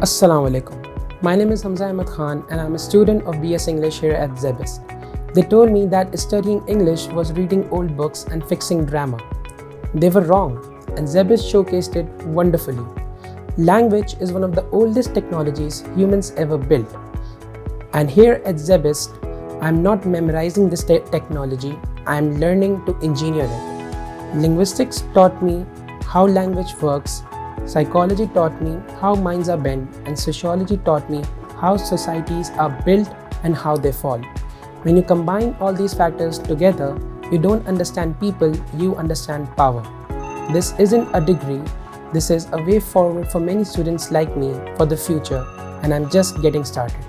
Assalamu alaikum. My name is 𝗲𝗺 𝗘𝗵𝗺𝗀𝗻 and I'm a student of BS English here at SZABIST. They told me that studying English was reading old books and fixing grammar. They were wrong, and SZABIST showcased it wonderfully. Language is one of the oldest technologies humans ever built. And here at SZABIST, I'm not memorizing this technology, I'm learning to engineer it. Linguistics taught me how language works, psychology taught me how minds are bent, and sociology taught me how societies are built and how they fall. When you combine all these factors together, you don't understand people, you understand power. This isn't a degree, this is a way forward for many students like me for the future, and I'm just getting started.